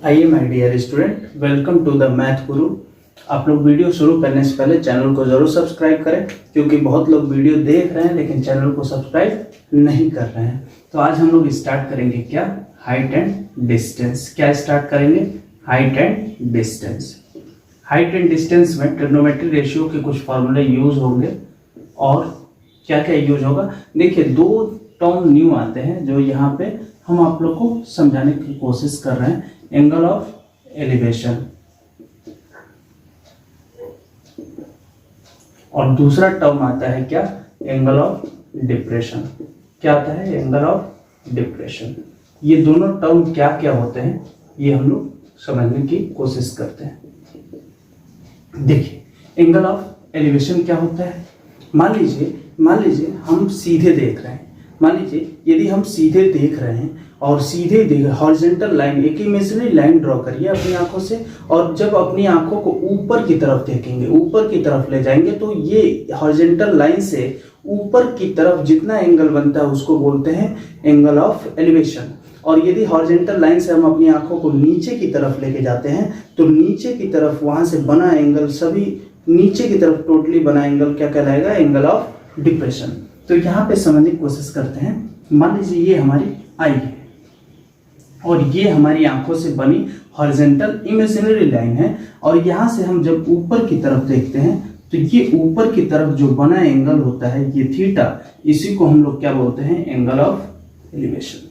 आइए my dear student, welcome to the math guru. आप लोग वीडियो शुरू करने से पहले चैनल को जरूर सब्सक्राइब करें, क्योंकि बहुत लोग वीडियो देख रहे हैं लेकिन चैनल को सब्सक्राइब नहीं कर रहे हैं। तो आज हम लोग स्टार्ट करेंगे क्या, हाइट एंड डिस्टेंस। क्या स्टार्ट करेंगे? Height and distance. Height and distance में ट्रिग्नोमेट्री रेशियो के कुछ फॉर्मूले यूज होंगे। और क्या क्या यूज होगा, देखिए दो टर्म न्यू आते हैं जो यहाँ पे हम आप लोग को समझाने की कोशिश कर रहे हैं। एंगल ऑफ एलिवेशन और दूसरा टर्म आता है क्या, एंगल ऑफ डिप्रेशन। क्या आता है? Angle of depression. ये दोनों टर्म क्या क्या होते हैं ये हम लोग समझने की कोशिश करते हैं। देखिए एंगल ऑफ एलिवेशन क्या होता है। मान लीजिए हम सीधे देख रहे हैं। मान लीजिए यदि हम सीधे देख रहे हैं और सीधे हॉरिजॉन्टल लाइन, एक इमेजिनरी लाइन ड्रॉ करिए अपनी आंखों से, और जब अपनी आंखों को ऊपर की तरफ देखेंगे, ऊपर की तरफ ले जाएंगे, तो ये हॉरिजॉन्टल लाइन से ऊपर की तरफ जितना एंगल बनता है उसको बोलते हैं एंगल ऑफ एलिवेशन। और यदि हॉरिजॉन्टल लाइन से हम अपनी आंखों को नीचे की तरफ लेके जाते हैं तो नीचे की तरफ वहां से बना एंगल, सभी नीचे की तरफ टोटली बना एंगल क्या कहलाएगा? Angle of depression. तो यहाँ पे समझने की कोशिश करते हैं। मान लीजिए ये हमारी आई है और ये हमारी आंखों से बनी हॉरिजॉन्टल इमेजिनरी लाइन है, और यहाँ से हम जब ऊपर की तरफ देखते हैं तो ये ऊपर की तरफ जो बना एंगल होता है ये थीटा, इसी को हम लोग क्या बोलते हैं? Angle of elevation.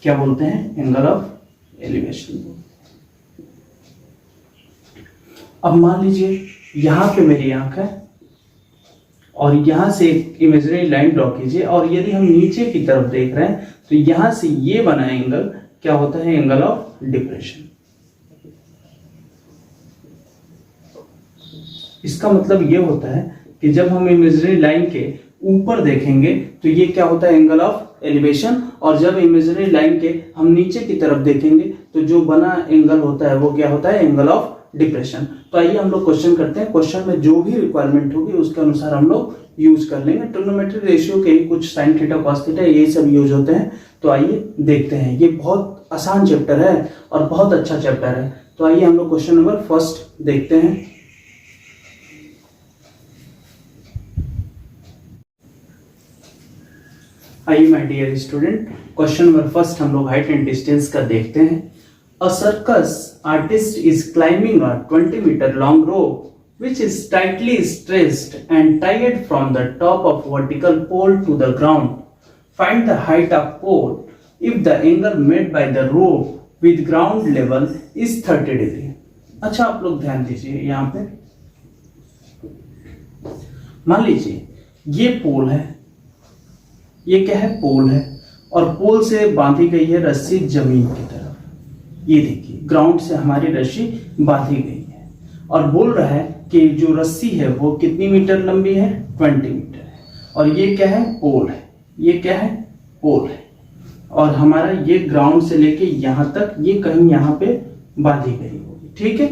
क्या बोलते हैं? Angle of elevation. अब मान लीजिए यहाँ पे मेरी आंख है और यहाँ से एक इमेजिनरी लाइन ड्रॉ कीजिए, और यदि हम नीचे की तरफ देख रहे हैं तो यहाँ से ये बना एंगल क्या होता है? Angle of depression. इसका मतलब ये होता है कि जब हम इमेजिनरी लाइन के ऊपर देखेंगे तो ये क्या होता है? Angle of elevation. और जब इमेजिनरी लाइन के हम नीचे की तरफ देखेंगे तो जो बना एंगल होता है वो क्या होता है? Angle of depression. तो आइए हम लोग क्वेश्चन करते हैं। क्वेश्चन में जो भी रिक्वायरमेंट होगी उसके अनुसार हम लोग यूज कर लेंगे। ट्रिग्नोमेट्री रेशियो के कुछ साइन थीटा कॉस थीटा ये सब यूज होते हैं। तो आइए देखते हैं। ये बहुत आसान चैप्टर है और बहुत अच्छा चैप्टर है। तो आइए हम लोग क्वेश्चन नंबर फर्स्ट देखते हैं। आइए my dear student, question number first हम लोग हाइट एंड डिस्टेंस का देखते हैं। A circus artist is climbing a 20-meter long rope which is tightly stretched and tied from the top of vertical pole to the ground. Find the height of pole if the angle made by the rope with ground level is 30 degree. अच्छा, आप लोग ध्यान दीजिए यहाँ पे। मान लीजिए ये पोल है, ये क्या है? पोल है, और पोल से बांधी गई है रस्सी जमीन की तरफ। ये देखिए ग्राउंड से हमारी रस्सी बांधी गई है और बोल रहा है कि जो रस्सी है वो कितनी मीटर लंबी है? 20 मीटर है। और ये क्या है? पोल है। ये क्या है? पोल है। और हमारा ये ग्राउंड से लेके यहाँ तक ये कहीं यहाँ पे बांधी गई होगी। ठीक है।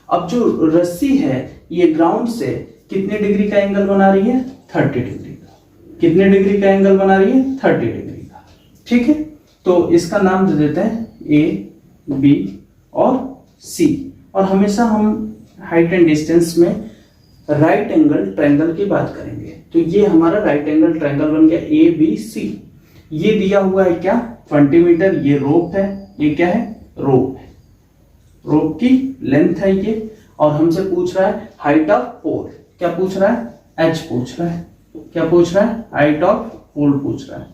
अब जो रस्सी है ये ग्राउंड से कितने डिग्री का एंगल बना रही है? 30 डिग्री का। कितने डिग्री का एंगल बना रही है? 30 डिग्री का। ठीक है। तो इसका नाम दे देते हैं ए, बी और सी। और हमेशा हम हाइट एंड डिस्टेंस में राइट एंगल ट्रायंगल की बात करेंगे। तो ये हमारा राइट एंगल ट्रायंगल बन गया ए बी सी। ये दिया हुआ है क्या? 20 मीटर। ये रोप है। ये क्या है? रोप है। रोप की लेंथ है ये, और हमसे पूछ रहा है हाइट ऑफ पोल। क्या पूछ रहा है? एच पूछ रहा है। क्या पूछ रहा है? हाइट ऑफ पोल पूछ रहा है।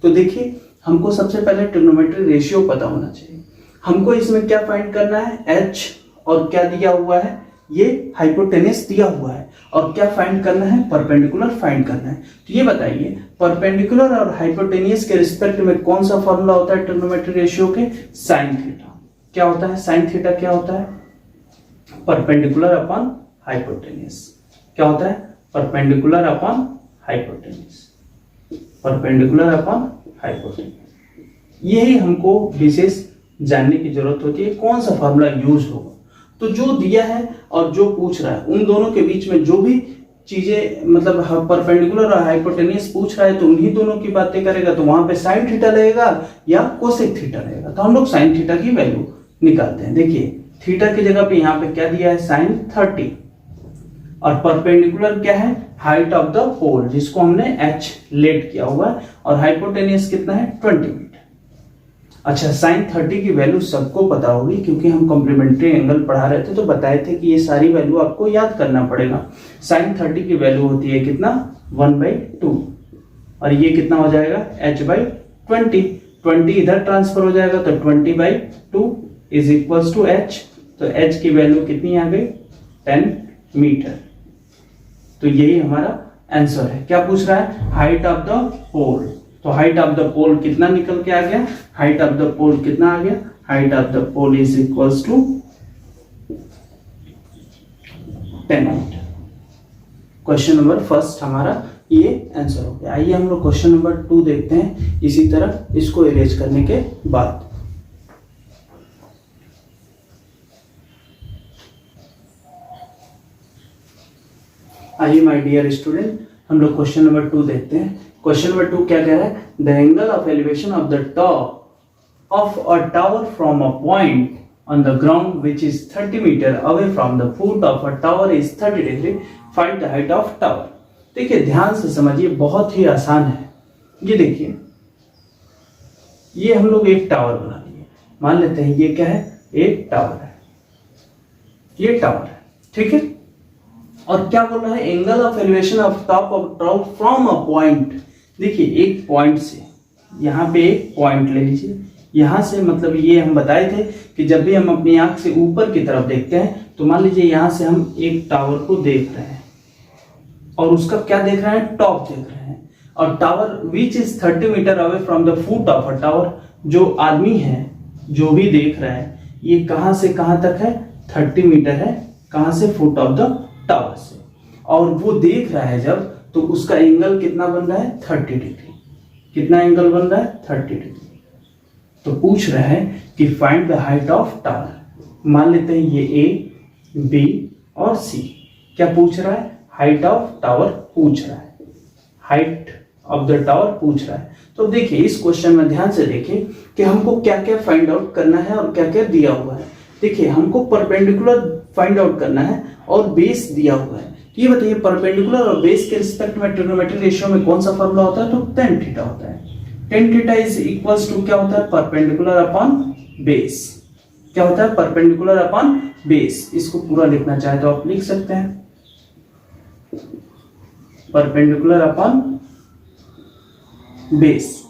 तो देखिए हमको सबसे पहले ट्रिग्नोमेट्री रेशियो पता होना चाहिए। हमको इसमें क्या फाइंड करना है? एच, और क्या दिया हुआ है? ये हाइपोटेनस दिया हुआ है। और क्या फाइंड करना है? परपेंडिकुलर फाइंड करना है। तो ये बताइए परपेंडिकुलर और हाइपोटेनियस के रिस्पेक्ट में कौन सा फॉर्मूला होता है ट्रिग्नोमेट्री रेशियो के? Sine theta. क्या होता है? साइन थीटा क्या होता है? Perpendicular upon hypotenuse. क्या होता है? Perpendicular upon hypotenuse. Perpendicular upon hypotenuse. यही हमको विशेष जानने की जरूरत होती है, कौन सा फार्मूला यूज होगा। तो जो दिया है और जो पूछ रहा है उन दोनों के बीच में जो भी चीजें मतलब परपेंडिकुलर और हाइपोटेनियस पूछ रहा है तो उन्हीं दोनों की बातें करेगा। तो वहां पे साइन थीटा लगेगा या कोसेक थीटा लगेगा। तो हम लोग साइन थीटा की वैल्यू निकालते हैं। देखिए थीटा की जगह पे यहाँ पे क्या दिया है, sin 30, और परपेंडिकुलर क्या है, हाइट ऑफ द पोल जिसको हमने h लेट किया हुआ है, और हाइपोटेनियस कितना है 20 मीटर। अच्छा sin 30 की वैल्यू सबको पता होगी क्योंकि हम कॉम्प्लीमेंट्री एंगल पढ़ा रहे थे तो बताए थे कि ये सारी वैल्यू आपको याद करना पड़ेगा। sin 30 की वैल्यू होती है कितना, 1/2, और ये कितना हो जाएगा h/20, 20 इधर ट्रांसफर हो जाएगा तो 20/2 इज इक्वल्स टू h, तो h की वैल्यू कितनी आ गई 10 मीटर। तो यही हमारा आंसर है। क्या पूछ रहा है, हाइट ऑफ द पोल, तो हाइट ऑफ द पोल कितना निकल के आ गया, हाइट ऑफ द पोल कितना आ गया, height of the pole is equals to 10 metre. Question number first हमारा ये आंसर हो गया। आइए हम लोग क्वेश्चन नंबर 2 देखते हैं इसी तरह इसको इरेज करने के बाद। आइए माय डियर स्टूडेंट हम लोग क्वेश्चन नंबर 2 देखते हैं। क्वेश्चन नंबर 2 क्या कह रहा है, the angle of elevation of the top of a tower from a point on the ground which is 30 meter away from the foot of a tower is 30 degree, find the height of tower। देखिए ध्यान से समझिए, बहुत ही आसान है। ये देखिए ये हम लोग एक टावर बना लिए, मान लेते हैं ये क्या है, एक टावर है, ये टावर है, ठीक है। और क्या बोल रहा है, angle of elevation of top of tower from a point. देखिए एक पॉइंट से, यहाँ पे एक पॉइंट ले लीजिए, यहां से मतलब ये हम बताए थे कि जब भी हम अपनी आंख से ऊपर की तरफ देखते हैं तो मान लीजिए यहां से हम एक टावर को देख रहे हैं और उसका क्या देख रहे हैं, टॉप देख रहे हैं, और tower which is 30 metre away from the foot of a tower, जो आदमी है जो भी देख रहा है ये कहां से कहां तक है, 30 मीटर है, कहां से, फुट ऑफ द टावर से, और वो देख रहा है जब, तो उसका एंगल कितना बन रहा है 30 डिग्री। कितना एंगल बन रहा है 30 डिग्री। तो पूछ रहा है कि find the height of tower. मान लेते हैं ये ए, बी और सी। क्या पूछ रहा है, हाइट ऑफ टावर पूछ रहा है, हाइट ऑफ द टावर पूछ रहा है। तो देखिए इस क्वेश्चन में ध्यान से देखिए कि हमको क्या क्या फाइंड आउट करना है और क्या क्या दिया हुआ है। देखिए हमको परपेंडिकुलर फाइंड आउट करना है और बेस दिया हुआ है। ये बताइए परपेंडिकुलर और बेस के रिस्पेक्ट में ट्रिग्नोमेट्रिक रेशियो में कौन सा फॉर्मूला होता है, तो tan थीटा होता है। tan theta is equals to क्या होता है, परपेंडिकुलर अपॉन बेस। क्या होता है, परपेंडिकुलर अपॉन बेस। इसको पूरा लिखना चाहे तो आप लिख सकते हैं, परपेंडिकुलर अपॉन बेस।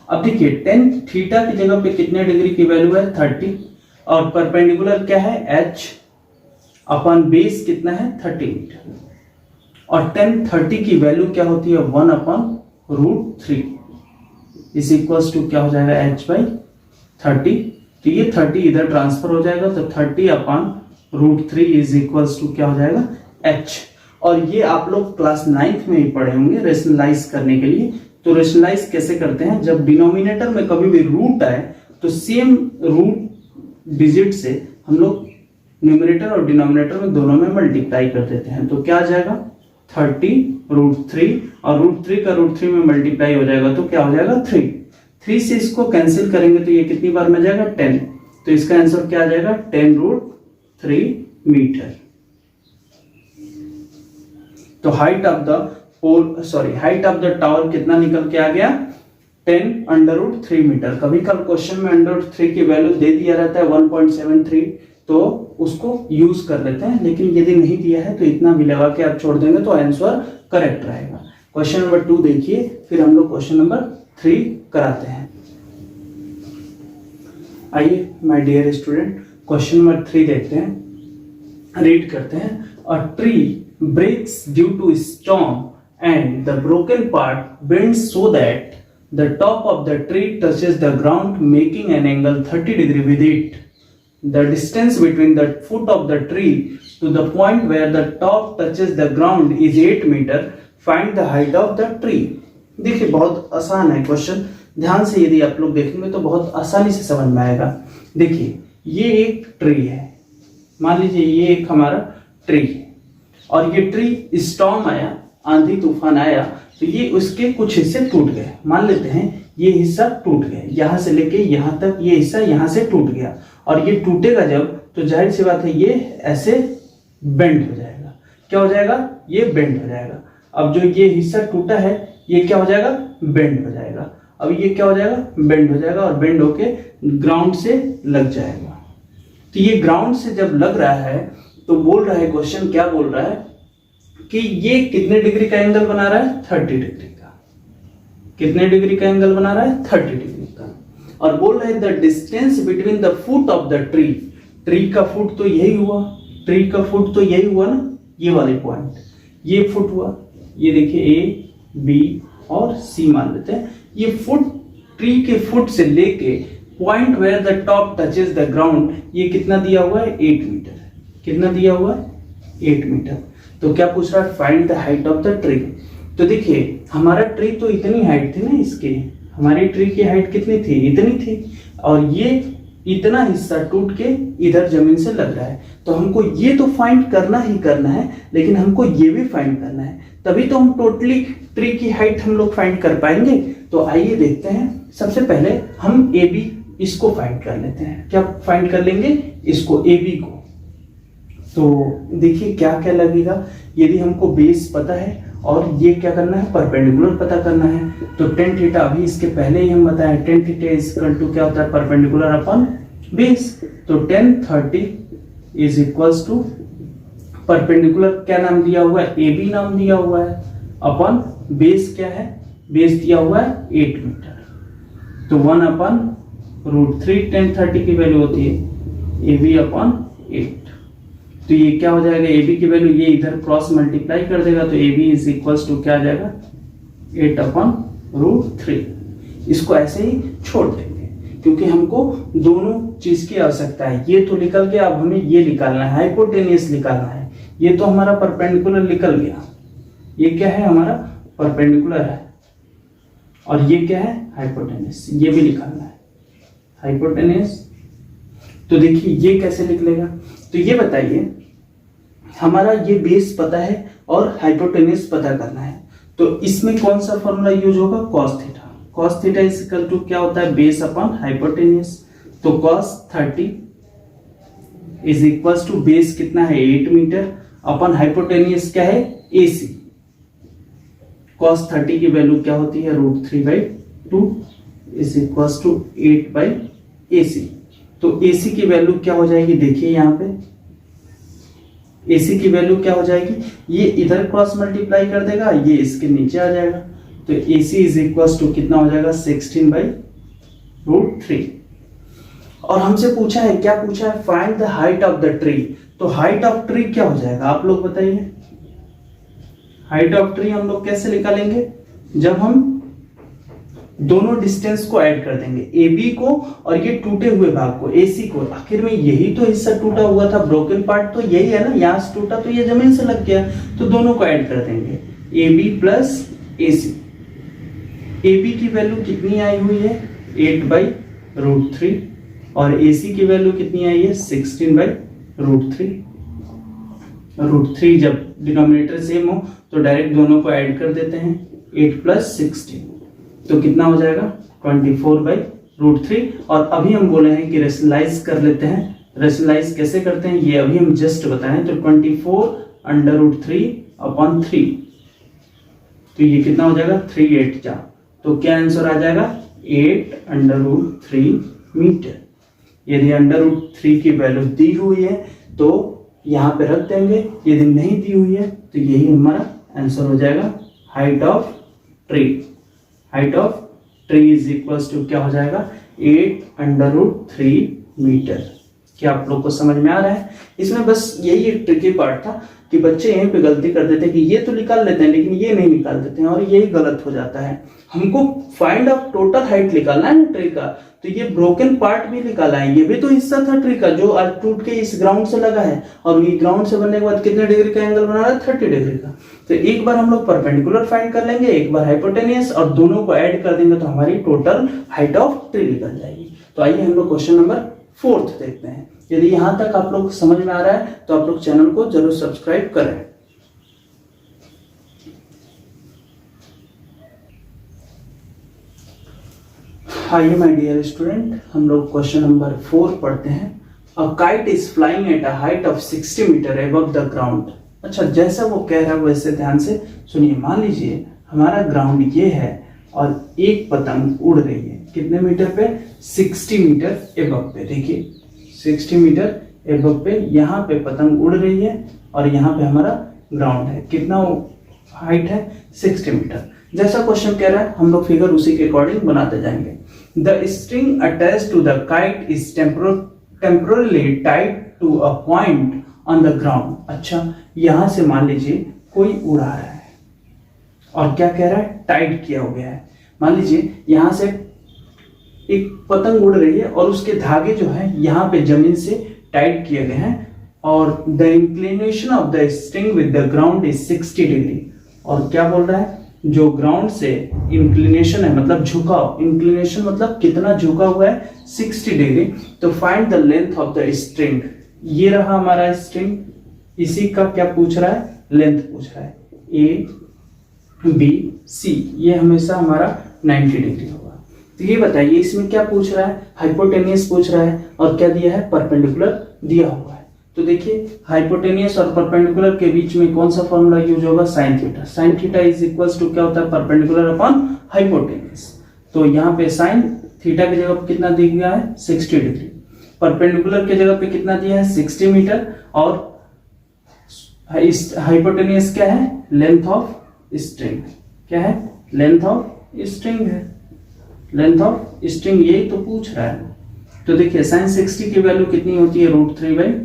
अब देखिए tan थीटा की जगह पे कितने डिग्री की वैल्यू है 30, और परपेंडिकुलर क्या है h अपॉन बेस कितना है 30 मीटर, और tan 30 की वैल्यू क्या होती है 1 अपॉन √3 इज इक्वल्स टू क्या हो जाएगा h/30। तो ये 30 इधर ट्रांसफर हो जाएगा तो 30 अपॉन √3 इज इक्वल्स टू क्या हो जाएगा h। और ये आप लोग क्लास 9th में ही पढ़े होंगे रेशनलाइज करने के लिए। तो रेशनलाइज कैसे करते हैं, जब डिनोमिनेटर में कभी भी रूट आए तो सेम रूट डिजिट से हम लोग न्यूमरेटर और डिनोमिनेटर में दोनों में मल्टीप्लाई कर देते हैं। तो क्या आ जाएगा 30 √3, और √3 का √3 में मल्टीप्लाई हो जाएगा तो क्या हो जाएगा 3 से इसको कैंसिल करेंगे तो ये कितनी बार में जाएगा 10। तो इसका आंसर क्या आ जाएगा 10√3 मीटर। तो height of the pole height of the tower कितना निकल के आ गया 10√3 मीटर। कभी कल क्वेश्चन में √3 की वैल्यू दे दिया रहता है 1.73, तो उसको यूज कर लेते हैं, लेकिन यदि नहीं दिया है तो इतना भी लगा के आप छोड़ देंगे तो आंसर करेक्ट रहेगा। क्वेश्चन नंबर 2 देखिए, फिर हम लोग क्वेश्चन नंबर 3 कराते हैं। आइए my dear student question number 3 देखते हैं, रीड करते हैं। A tree breaks due to storm and the broken part bends so that the top of the tree touches the ground making an angle 30 degree with it. The distance between the foot of the tree to the point where the top touches the ground is 8 meter. Find the height of the tree. देखिए बहुत आसान है question, ध्यान से यदि आप लोग देखेंगे तो बहुत आसानी से समझ में आएगा। देखिए ये एक ट्री है, मान लीजिए ये एक हमारा ट्री है, और ये ट्री स्टॉर्म आया, आंधी तूफान आया तो ये उसके कुछ हिस्से टूट गए। मान लेते हैं ये हिस्सा टूट गया, यहां से लेके यहां तक ये हिस्सा यहां से टूट गया, और ये टूटेगा जब, तो जाहिर सी बात है ये ऐसे बेंड हो जाएगा। क्या हो जाएगा? ये बेंड हो जाएगा। अब जो ये हिस्सा टूटा है ये क्या हो जाएगा? बेंड हो जाएगा। अब ये क्या हो जाएगा? बेंड हो जाएगा और बेंड होके ग्राउंड से लग जाएगा। तो ये ग्राउंड से जब लग रहा है तो बोल रहा है क्वेश्चन, क्या बोल रहा है कि ये कितने डिग्री का एंगल बना रहा है? 30 डिग्री का। कितने डिग्री का एंगल बना रहा है? 30 डिग्री का। और बोल रहा है the distance between the foot of the tree. Tree का फुट तो यही हुआ, ट्री का फुट तो यही हुआ ना, ये वाले पॉइंट, ये फुट हुआ। ये देखिए ए, बी और सी मान लेते हैं। ये फुट, ट्री के फुट से लेके point where the top touches the ground, ये कितना दिया हुआ है? 8 मीटर। कितना दिया हुआ है? 8 मीटर। तो क्या पूछ रहा है? Find the height of the tree. तो देखिए हमारा ट्री तो इतनी हाइट थी ना, इसके हमारी ट्री की हाइट कितनी थी? इतनी थी। और ये इतना हिस्सा टूट के इधर जमीन से लग रहा है, तो हमको ये तो फाइंड करना ही करना है, लेकिन हमको ये भी फाइंड करना है, तभी तो हम टोटली ट्री की हाइट हम लोग फाइंड कर पाएंगे। तो आइए देखते हैं। सबसे पहले हम ए बी इसको फाइंड कर लेते हैं। क्या फाइंड कर लेंगे? इसको, ए बी को। तो देखिए क्या क्या लगेगा। यदि हमको बेस पता है और ये क्या करना है? परपेंडिकुलर पता करना है। तो टेन थीटा, अभी इसके पहले ही हम बताएं, tan theta is equal to क्या होता है? Perpendicular upon base. तो tan 30 is equals to perpendicular क्या नाम दिया हुआ है? ए बी नाम दिया हुआ है, अपॉन बेस क्या है? बेस दिया हुआ है 8 मीटर। तो 1 अपॉन √3 टेन 30 की वैल्यू होती है ए बी अपॉन 8। तो ये क्या हो जाएगा? ए बी की वैल्यू ये इधर क्रॉस मल्टीप्लाई कर देगा, तो A B is equals to क्या आ जाएगा? 8 अपॉन √3। इसको ऐसे ही छोड़ देंगे क्योंकि हमको दोनों चीज की आवश्यकता है। ये तो निकल गया, अब हमें ये निकालना है, हाइपोटेनियस निकालना है। ये तो हमारा परपेंडिकुलर निकल गया, ये क्या है? हमारा परपेंडिकुलर है। और ये क्या है? हाइपोटेनियस। ये भी निकालना है, हाइपोटेनियस। तो देखिए ये कैसे निकलेगा? तो ये बताइए, हमारा ये बेस पता है और हाइपोटेनियस पता करना है, तो इसमें कौन सा फॉर्मूला यूज होगा? Cos theta. Cos theta is equal to क्या होता है? Base upon hypotenuse. तो cos 30 is equals to base कितना है? 8 मीटर, अपॉन हाइपोटेनियस क्या है? AC। कॉस 30 की वैल्यू क्या होती है? √3/2 इज इक्वल्स टू 8/AC। तो AC की वैल्यू क्या हो जाएगी? देखिए यहाँ पे AC की वैल्यू क्या हो जाएगी? ये इधर क्रॉस मल्टीप्लाई कर देगा, ये इसके नीचे आ जाएगा। तो AC इज इक्वल्स टू कितना हो जाएगा? 16/√3। और हमसे पूछा है, क्या पूछा है? Find the height of the tree. तो हाइट ऑफ ट्री क्या हो जाएगा? आप लोग बताइए। हाइट ऑफ ट्री हम लोग कैसे निकालेंगे? जब हम दोनों डिस्टेंस को ऐड कर देंगे, ए बी को और ये टूटे हुए भाग को, AC को। आखिर में यही तो हिस्सा टूटा हुआ था, ब्रोकन पार्ट तो यही है ना, यहां से टूटा तो ये जमीन से लग गया, तो दोनों को ऐड कर देंगे, AB प्लस AC। AB की वैल्यू कितनी आई हुई है? 8/√3 और AC की वैल्यू कितनी आई है? 16/√3। √3 जब डिनोमिनेटर सेम हो तो डायरेक्ट दोनों को ऐड कर देते हैं, 8 + 16 तो कितना हो जाएगा? 24/√3। और अभी हम बोले हैं कि रेशनलाइज कर लेते हैं। रेशनलाइज कैसे करते हैं ये अभी हम जस्ट बताएं। तो 24√3/3। तो ये कितना हो जाएगा? 3 8 जा, तो क्या आंसर आ जाएगा? 8√3 मीटर। यदि √3 की वैल्यू दी हुई है तो यहाँ पे रख देंगे, यदि नहीं दी हुई है तो यही हमारा आंसर हो जाएगा। Height of tree. Height of tree is equals to क्या हो जाएगा? 8√3 मीटर। क्या आप लोग को समझ में आ रहा है? इसमें बस यही एक ट्रिकी पार्ट था कि बच्चे यहीं पे गलती कर देते हैं कि ये तो निकाल लेते हैं लेकिन ये नहीं निकाल देते हैं, और यही गलत हो जाता है। हमको फाइंड ऑफ टोटल हाइट निकालना है ना ट्री का, तो ये ब्रोकन पार्ट भी निकाला है, ये भी तो हिस्सा था ट्री का जो आज टूट के इस ग्राउंड से लगा है, और ये ग्राउंड से बनने के बाद कितने डिग्री का एंगल बना रहा है? 30 डिग्री का। तो एक बार हम लोग परपेंडिकुलर फाइंड कर लेंगे, एक बार हाइपोटेनियस, और दोनों को ऐड कर देंगे तो हमारी टोटल हाइट ऑफ ट्री निकल जाएगी। तो आइए हम लोग क्वेश्चन नंबर 4 देखते हैं। यदि यहां तक आप लोग समझ में आ रहा है तो आप लोग चैनल को जरूर सब्सक्राइब करें। आइए माय डियर स्टूडेंट, हम लोग क्वेश्चन नंबर 4 पढ़ते हैं। A kite is flying at a height of 60 metre above the ground. अच्छा, जैसा वो कह रहा है वैसे ध्यान से सुनिए। मान लीजिए हमारा ग्राउंड ये है और एक पतंग उड़ रही है कितने मीटर पे? 60 मीटर एबव पे। देखिए 60 मीटर एबव पे यहाँ पे पतंग उड़ रही है और यहाँ पे हमारा ग्राउंड है। कितना हाइट है? 60 मीटर। जैसा क्वेश्चन कह रहा है हम लोग फिगर उसी के अकॉर्डिंग बनाते जाएंगे। The string attached to the kite is temporarily tied to a point on the ground. अच्छा, यहां से मान लीजिए कोई उड़ा रहा है और क्या कह रहा है? टाइट किया हो गया है। मान लीजिए यहां से एक पतंग उड़ रही है और उसके धागे जो है यहाँ पे जमीन से टाइट किए गए हैं और the inclination of the string with the ground is 60 degree. और क्या बोल रहा है? जो ग्राउंड से इंक्लिनेशन है मतलब झुकाव, इंक्लिनेशन मतलब कितना झुका हुआ है? 60 डिग्री। तो find the length of the string. ये रहा हमारा स्ट्रिंग, इसी का क्या पूछ रहा है? लेंथ पूछ रहा है। ए बी सी, ये हमेशा हमारा 90 डिग्री होगा। तो ये बताइए इसमें क्या पूछ रहा है? हाइपोटेनियस पूछ रहा है और क्या दिया है? परपेंडिकुलर दिया हुआ है। तो देखिए हाइपोटेनियस और परपेंडिकुलर के बीच में कौन सा फॉर्मूला यूज होगा? Sine theta. Sine theta is equals to क्या होता है? Perpendicular upon hypotenuse. तो यहाँ पे साइन थीटा की जगह पे कितना दिया गया है? 60 डिग्री। परपेंडिकुलर की जगह पे कितना दिया है? 60 मीटर। और हाइपोटेनियस क्या है? Length of string. क्या है? लेंथ ऑफ स्ट्रिंग है। लेंथ ऑफ स्ट्रिंग यही तो पूछ रहा है। तो देखिए साइन 60 की वैल्यू कितनी होती है? √3/2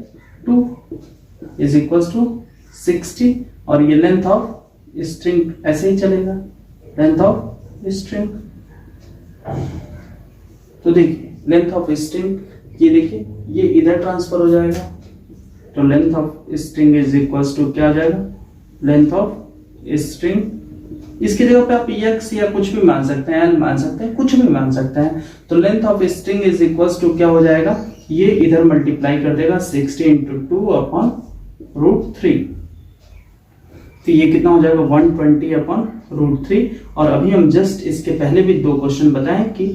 इज इक्वल्स टू 60। और ये लेंथ ऑफ स्ट्रिंग ऐसे ही चलेगा, लेंथ ऑफ स्ट्रिंग। तो देखिए लेंथ ऑफ स्ट्रिंग, ये देखिए ये इधर ट्रांसफर हो जाएगा। तो length of string is equals to क्या आ जाएगा? Length of string. इसकी जगह पे आप x या कुछ भी मान सकते हैं, l मान सकते हैं, कुछ भी मान सकते हैं। तो length of string is equals to क्या हो जाएगा? ये इधर मल्टीप्लाई कर देगा 60 इंटू 2 अपॉन √3। तो ये कितना हो जाएगा? 120 अपॉन √3। और अभी हम जस्ट इसके पहले भी 2 क्वेश्चन बताएं कि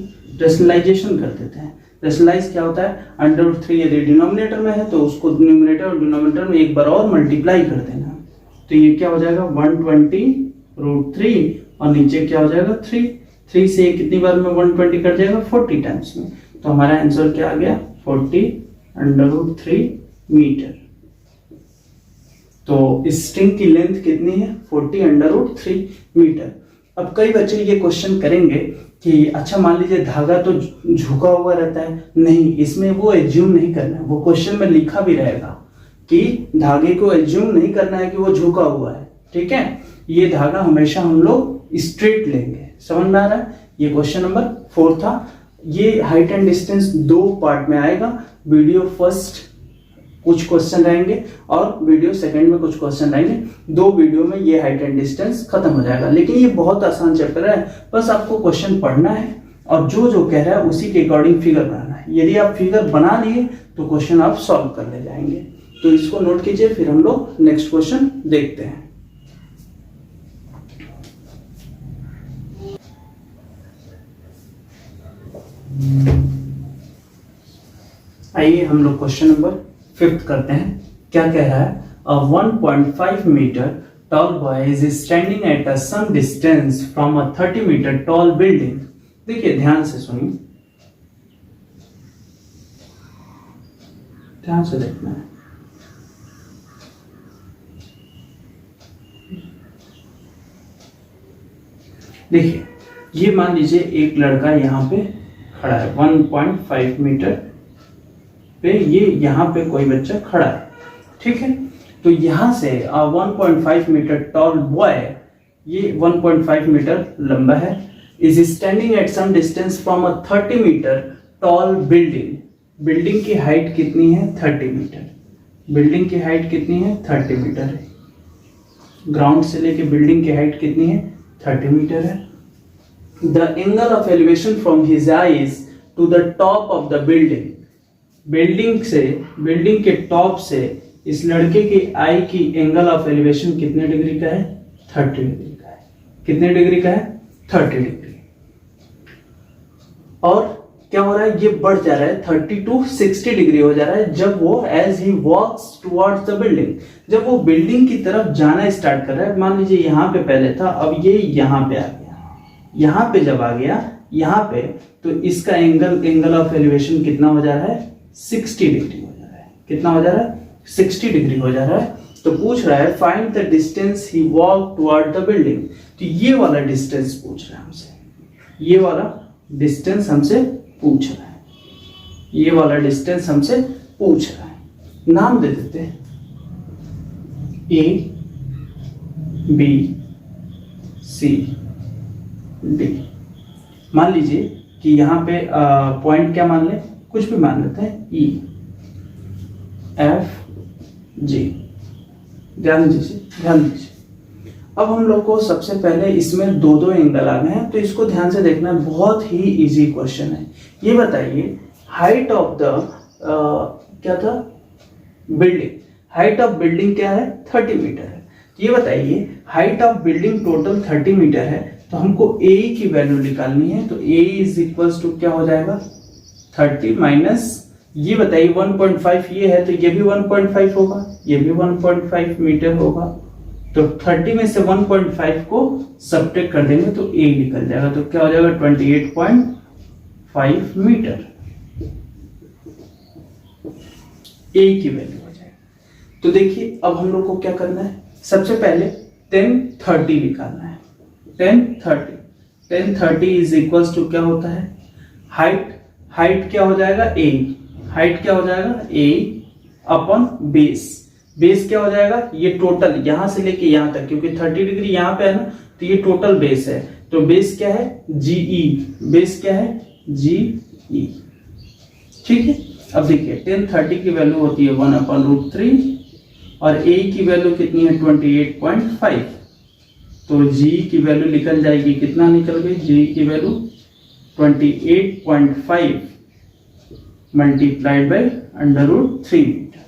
रेशनलाइजेशन कर देते हैं। रेशनलाइज क्या होता है? √3 यदि डिनोमिनेटर में है तो उसको न्यूमरेटर और डिनोमिनेटर में एक बार और मल्टीप्लाई कर देना। तो ये क्या हो जाएगा? 120 √3 और नीचे क्या हो जाएगा? 3 से कितनी बार में 120 कट जाएगा? 40 टाइम्स में। तो हमारा आंसर क्या आ गया? 40√3 मीटर। तो स्ट्रिंग की लेंथ कितनी है? 40√3 मीटर। अब कई बच्चे ये क्वेश्चन करेंगे कि अच्छा मान लीजिए धागा तो झुका हुआ रहता है। नहीं, इसमें वो एज्यूम नहीं करना है। वो क्वेश्चन में लिखा भी रहेगा कि धागे को एज्यूम नहीं करना है कि वो झुका हुआ है। ठीक है, ये धागा हमेशा हम लोग स्ट्रेट लेंगे। समझ में आ रहा है? ये क्वेश्चन नंबर 4 था। ये हाइट एंड डिस्टेंस 2 पार्ट में आएगा। वीडियो फर्स्ट कुछ क्वेश्चन रहेंगे और वीडियो सेकंड में कुछ क्वेश्चन रहेंगे। 2 वीडियो में ये हाइट एंड डिस्टेंस खत्म हो जाएगा। लेकिन ये बहुत आसान चैप्टर है, बस आपको क्वेश्चन पढ़ना है और जो कह रहा है उसी के अकॉर्डिंग फिगर बनाना है। यदि आप फिगर बना लिए तो क्वेश्चन आप सॉल्व कर ले जाएंगे। तो इसको नोट कीजिए, फिर हम लोग नेक्स्ट क्वेश्चन देखते हैं। आइए हम लोग क्वेश्चन नंबर 5 करते हैं। क्या कह रहा है? A 1.5 metre tall boy is standing at a some distance from a 30 metre tall building. देखिए ध्यान से सुनिए, ध्यान से देखना है। देखिए ये मान लीजिए एक लड़का यहाँ पे खड़ा है 1.5 मीटर पे, ये यहाँ पे कोई बच्चा खड़ा है। ठीक है, तो यहाँ से 1.5 मीटर टॉल बॉय, ये 1.5 मीटर लंबा है, is standing at some distance from a 30 metre tall building. Building की हाइट कितनी है? 30 मीटर। बिल्डिंग की हाइट कितनी है? 30 मीटर है। ग्राउंड से लेके बिल्डिंग की हाइट कितनी है? 30 मीटर है। The angle of elevation from his eyes to the top of the building. Building के टॉप से इस लड़के की आई की एंगल ऑफ एलिवेशन कितने डिग्री का है? 30 डिग्री का है। कितने डिग्री का है? 30 डिग्री। और क्या हो रहा है, ये बढ़ जा रहा है 30 to 60 डिग्री हो जा रहा है जब वो as he walks towards the building, जब वो बिल्डिंग की तरफ जाना स्टार्ट कर रहा है। मान लीजिए यहाँ पे पहले था, अब ये यहाँ पे आ गया, यहाँ पे जब आ गया यहाँ पे, तो इसका एंगल ऑफ एलिवेशन कितना हो जा रहा है, 60 डिग्री हो जा रहा है। कितना हो जा रहा है, 60 डिग्री हो जा रहा है। तो पूछ रहा है find the distance he walk toward the building. तो ये वाला डिस्टेंस पूछ रहा है हमसे, ये वाला डिस्टेंस हमसे पूछ रहा है, ये वाला डिस्टेंस हमसे पूछ रहा है। नाम दे देते हैं ए बी सी डी। मान लीजिए कि यहाँ पे पॉइंट क्या मान ले, कुछ भी मान लेते हैं, ई एफ जी। ध्यान दीजिए। अब हम लोग को सबसे पहले इसमें दो एंगल आ गए हैं, तो इसको ध्यान से देखना, बहुत ही इजी क्वेश्चन है। ये बताइए हाइट ऑफ द क्या था, बिल्डिंग, हाइट ऑफ बिल्डिंग क्या है, 30 मीटर है। ये बताइए height of building total 30 metre है, तो हमको ए की वैल्यू निकालनी है। तो ए इज इक्वल टू क्या हो जाएगा, 30 माइनस, ये बताइए 1.5 ये है, तो ये भी 1.5 होगा, ये भी 1.5 मीटर होगा। तो 30 में से 1.5 को सब्ट्रैक्ट कर देंगे तो ए निकल जाएगा। तो क्या हो जाएगा, 28.5 मीटर ए की वैल्यू हो जाएगी। तो देखिए अब हम लोग को क्या करना है, सबसे पहले 1030 निकालना है। 1030 इज इक्वल टू क्या होता है, हाइट क्या हो जाएगा, ए, हाइट क्या हो जाएगा, ए अपॉन बेस क्या हो जाएगा, ये टोटल यहां से लेके यहां तक, क्योंकि 30 डिग्री यहां पे है ना, तो ये टोटल बेस है। तो बेस क्या है, जीई, बेस क्या है, जीई। ठीक है, अब देखिए 1030 की वैल्यू होती है 1/√3 और ए की वैल्यू कितनी है, 28.5। तो जी की वैल्यू निकल जाएगी, कितना निकल गई, जी की वैल्यू 28.5 मल्टीप्लाइड बाई √3 मीटर।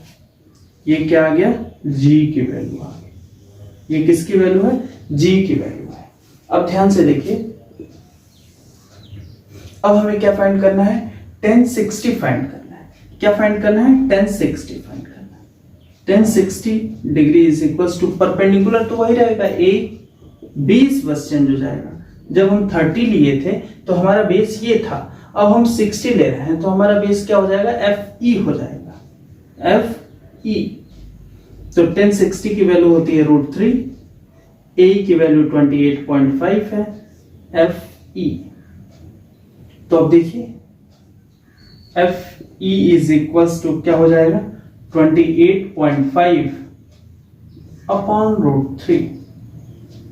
ये क्या आ गया, जी की वैल्यू आ गई। ये किसकी वैल्यू है, जी की वैल्यू है। अब ध्यान से देखिए, अब हमें क्या फाइंड करना है, 1060 फाइंड करना है। क्या फाइंड करना है, 1060 फाइंड करना है। 1060 degree is equal to, perpendicular तो वही रहेगा, ए बेस बस चेंज हो जाएगा। जब हम 30 लिए थे तो हमारा बेस ये था, अब हम 60 ले रहे हैं तो हमारा बेस क्या हो जाएगा, एफ ई हो जाएगा, एफ ई। तो 1060 की वैल्यू होती है √3, ए की वैल्यू 28.5 है, एफ ई। तो अब देखिए F E is equal to क्या हो जाएगा, 28.5 अपॉन √3।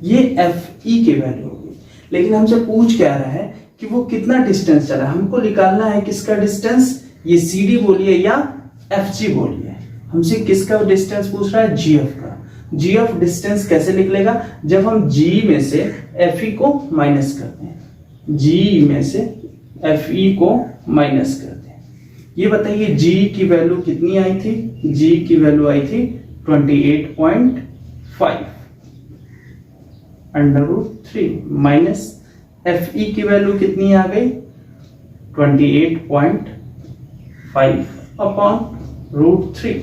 ये एफ ई की वैल्यू होगी। लेकिन हमसे पूछ क्या रहा है कि वो कितना डिस्टेंस चला, हमको निकालना है किसका डिस्टेंस, ये सी डी बोलिए या एफ जी बोलिए, हमसे किसका डिस्टेंस पूछ रहा है, जी एफ का। जी एफ डिस्टेंस कैसे निकलेगा, जब हम जी में से एफ ई को माइनस करते हैं, जी में से एफ ई को माइनस करते हैं। ये बताइए जी की वैल्यू कितनी आई थी, जी की वैल्यू आई थी 28.5 √3 माइनस एफ ई की वैल्यू कितनी आ गई, 28.5 अपॉन √3।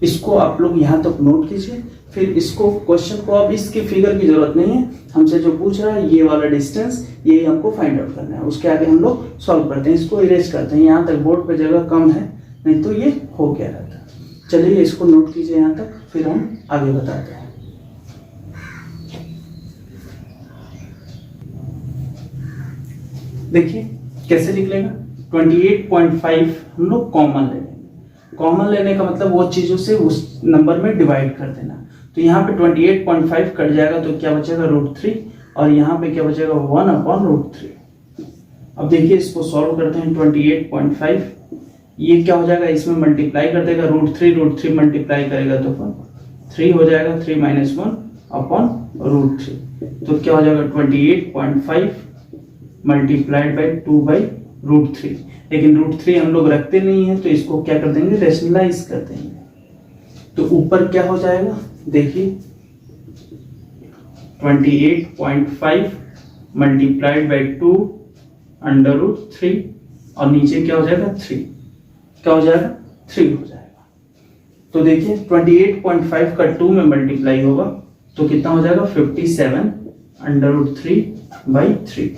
इसको आप लोग यहां तक नोट कीजिए, फिर इसको क्वेश्चन को, अब इसकी फिगर की जरूरत नहीं है, हमसे जो पूछ रहा है ये वाला डिस्टेंस, ये हमको फाइंड आउट करना है। उसके आगे हम लोग सॉल्व करते हैं, इसको इरेज करते हैं। यहाँ तक बोर्ड पे जगह कम है, नहीं तो ये हो गया रहता। चलिए इसको नोट कीजिए यहाँ तक, फिर हम आगे बताते हैं। देखिए कैसे निकलेगा, 28.5 हम लोग कॉमन ले लेंगे। कॉमन लेने का मतलब वो चीजों से उस नंबर में डिवाइड कर देना। तो यहाँ पे 28.5 कट जाएगा तो क्या बचेगा, √3, और यहाँ पे क्या बचेगा, 1/√3। अब देखिए इसको सॉल्व करते हैं। 28.5 ये क्या हो जाएगा, इसमें मल्टीप्लाई कर देगा, √3 मल्टीप्लाई करेगा तो 3 हो जाएगा, 3 - 1/√3। तो क्या हो जाएगा, 28.5 मल्टीप्लाइड बाई 2/√3। लेकिन √3 हम लोग रखते नहीं है, तो इसको क्या कर देंगे, रेशनलाइज कर देंगे। तो ऊपर क्या हो जाएगा, देखिए 28.5 मल्टीप्लाइड बाई 2 √3 और नीचे क्या हो जाएगा 3, क्या हो जाएगा 3 हो जाएगा। तो देखिए 28.5 का 2 में मल्टीप्लाई होगा तो कितना हो जाएगा 57 √3/3,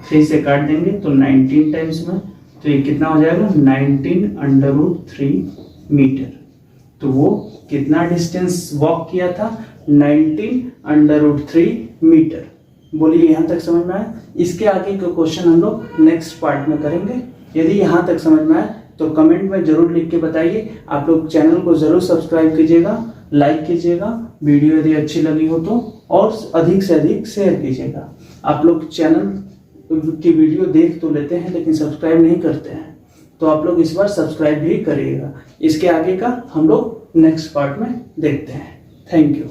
3 से काट देंगे तो 19 टाइम्स में, तो ये कितना हो जाएगा 19 √3 मीटर। तो वो कितना डिस्टेंस वॉक किया था 19 √3 मीटर। बोलिए यहाँ तक समझ में आया। इसके आगे का क्वेश्चन हम लोग नेक्स्ट पार्ट में करेंगे। यदि यहाँ तक समझ में आया तो कमेंट में जरूर लिख के बताइए। आप लोग चैनल को जरूर सब्सक्राइब कीजिएगा, लाइक कीजिएगा, वीडियो यदि अच्छी लगी हो तो, और अधिक से अधिक शेयर कीजिएगा। आप लोग चैनल की वीडियो देख तो लेते हैं लेकिन सब्सक्राइब नहीं करते हैं, तो आप लोग इस बार सब्सक्राइब भी करिएगा। इसके आगे का हम लोग नेक्स्ट पार्ट में देखते हैं। Thank you.